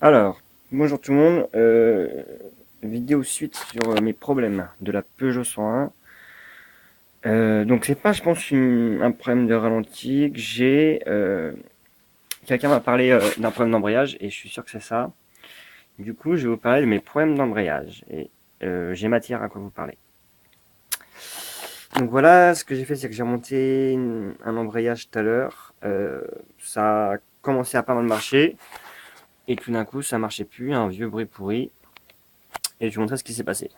Alors, bonjour tout le monde. Vidéo suite sur mes problèmes de la Peugeot 101. Donc c'est pas, je pense, un problème de ralenti que j'ai. Quelqu'un m'a parlé d'un problème d'embrayage et je suis sûr que c'est ça. Du coup, je vais vous parler de mes problèmes d'embrayage et j'ai matière à quoi vous parler. Donc voilà, ce que j'ai fait, c'est que j'ai monté un embrayage tout à l'heure. Ça a commencé à pas mal marcher et tout d'un coup, ça marchait plus, un vieux bruit pourri. Et je vais vous montrer ce qui s'est passé.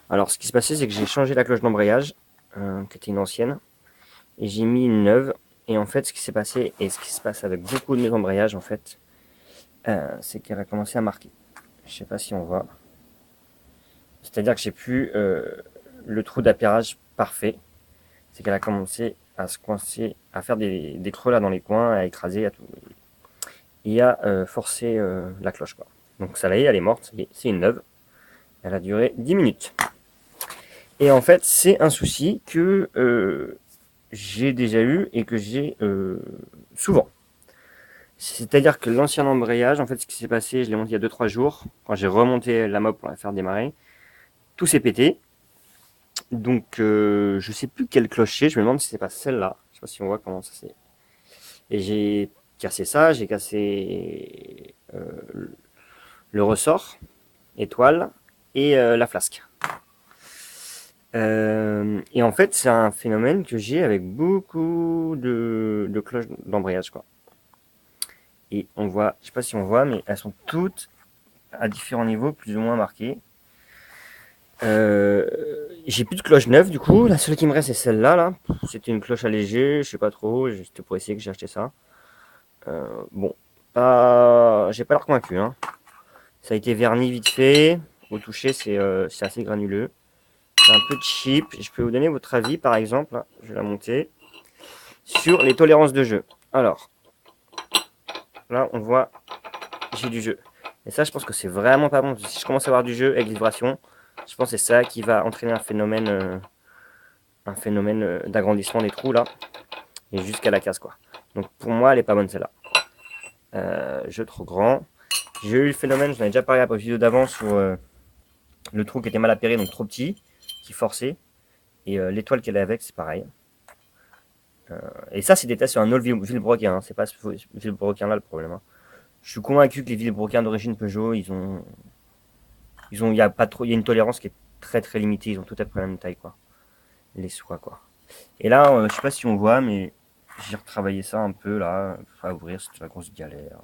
Alors, ce qui s'est passé, c'est que j'ai changé la cloche d'embrayage, qui était une ancienne, et j'ai mis une neuve. Et en fait, ce qui s'est passé, et ce qui se passe avec beaucoup de mes embrayages, en fait, c'est qu'elle a commencé à marquer. Je sais pas si on voit. C'est-à-dire que j'ai plus le trou d'appairage parfait. C'est qu'elle a commencé à se coincer, à faire des creux là dans les coins, à écraser, à tout, et à forcer la cloche, quoi. Donc ça y est, elle est morte, c'est une neuve. Elle a duré 10 minutes. Et en fait, c'est un souci que j'ai déjà eu et que j'ai souvent. C'est-à-dire que l'ancien embrayage, en fait, ce qui s'est passé, je l'ai monté il y a 2-3 jours, quand j'ai remonté la mob pour la faire démarrer, tout s'est pété. Donc, je sais plus quelle cloche c'est, je me demande si c'est pas celle-là. Je sais pas si on voit comment ça c'est. Et j'ai cassé ça, j'ai cassé le ressort, étoile, et la flasque. Et en fait, c'est un phénomène que j'ai avec beaucoup de cloches d'embrayage, quoi. Et on voit, je sais pas si on voit, mais elles sont toutes à différents niveaux, plus ou moins marquées. Euh, j'ai plus de cloche neuve, du coup. La seule qui me reste, c'est celle-là, là. C'était une cloche allégée, je sais pas trop. C'était pour essayer que j'ai acheté ça. Bon, j'ai pas l'air convaincu, hein. Ça a été verni vite fait. Au toucher, c'est assez granuleux. C'est un peu cheap. Je peux vous donner votre avis, par exemple. Là, je vais la monter. Sur les tolérances de jeu. Alors, là, on voit, j'ai du jeu. Et ça, je pense que c'est vraiment pas bon. Si je commence à avoir du jeu avec les vibrations, je pense que c'est ça qui va entraîner un phénomène d'agrandissement des trous là, et jusqu'à la casse quoi. Donc pour moi, elle est pas bonne celle-là. Jeu trop grand. J'ai eu le phénomène, j'en ai déjà parlé à la vidéo d'avant sur le trou qui était mal appairé, donc trop petit, qui forçait. Et l'étoile qu'elle est avec, c'est pareil. Et ça, c'est des tests sur un old Villebroquin, hein. C'est pas ce Villebroquin là le problème, hein. Je suis convaincu que les Villebroquins d'origine Peugeot, il y a pas trop, il y a une tolérance qui est très très limitée. Ils ont tout à peu la même taille, quoi. Les soies, quoi. Et là, je sais pas si on voit, mais j'ai retravaillé ça un peu là, à ouvrir, c'est la grosse galère.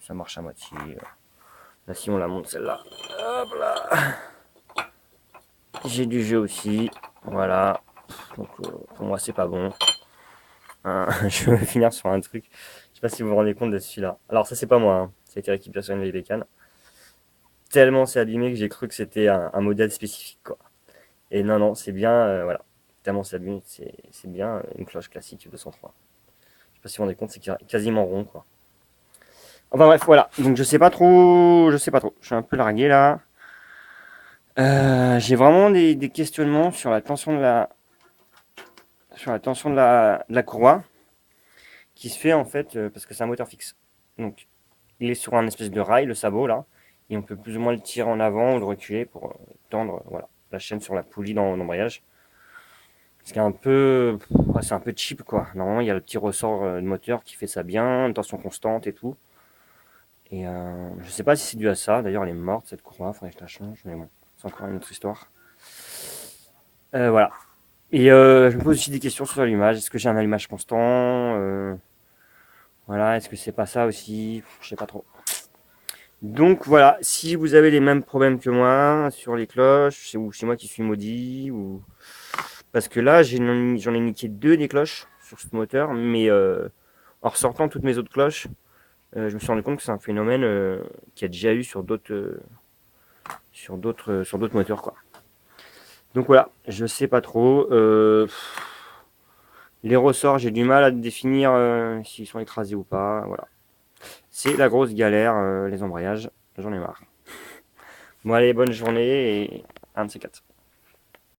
Ça marche à moitié. Là, si on la monte celle-là, hop là. J'ai du jeu aussi, voilà. Donc pour moi, c'est pas bon. Hein, je vais finir sur un truc. Je sais pas si vous vous rendez compte de celui-là. Alors ça, c'est pas moi, hein. Ça a été récupéré sur une vieille bécane. Tellement c'est abîmé que j'ai cru que c'était un modèle spécifique, quoi. Et non, non, c'est bien, voilà. Tellement c'est abîmé, c'est bien une cloche classique 203. Je sais pas si vous vous rendez compte, c'est quasiment rond, quoi. Enfin bref, voilà. Donc je sais pas trop, je sais pas trop. Je suis un peu largué là. J'ai vraiment des questionnements sur la tension de la courroie qui se fait en fait parce que c'est un moteur fixe. Donc il est sur un espèce de rail, le sabot là, et on peut plus ou moins le tirer en avant ou le reculer pour tendre voilà, la chaîne sur la poulie dans l'embrayage. Ce qui est un peu, ouais, c'est un peu cheap quoi. Normalement il y a le petit ressort de moteur qui fait ça bien, tension constante et tout. Et je sais pas si c'est dû à ça. D'ailleurs elle est morte cette courroie, faudrait que je la change, mais bon, c'est encore une autre histoire. Voilà. Et je me pose aussi des questions sur l'allumage. Est-ce que j'ai un allumage constant? Voilà, est-ce que c'est pas ça aussi? Je sais pas trop. Donc voilà, si vous avez les mêmes problèmes que moi sur les cloches, ou c'est moi qui suis maudit, ou parce que là j'en ai niqué deux des cloches sur ce moteur, mais en ressortant toutes mes autres cloches, je me suis rendu compte que c'est un phénomène qu'il y a déjà eu sur d'autres moteurs quoi. Donc voilà, je sais pas trop. Les ressorts, j'ai du mal à définir s'ils sont écrasés ou pas. Voilà. C'est la grosse galère, les embrayages. J'en ai marre. Bon allez, bonne journée et un de ces quatre.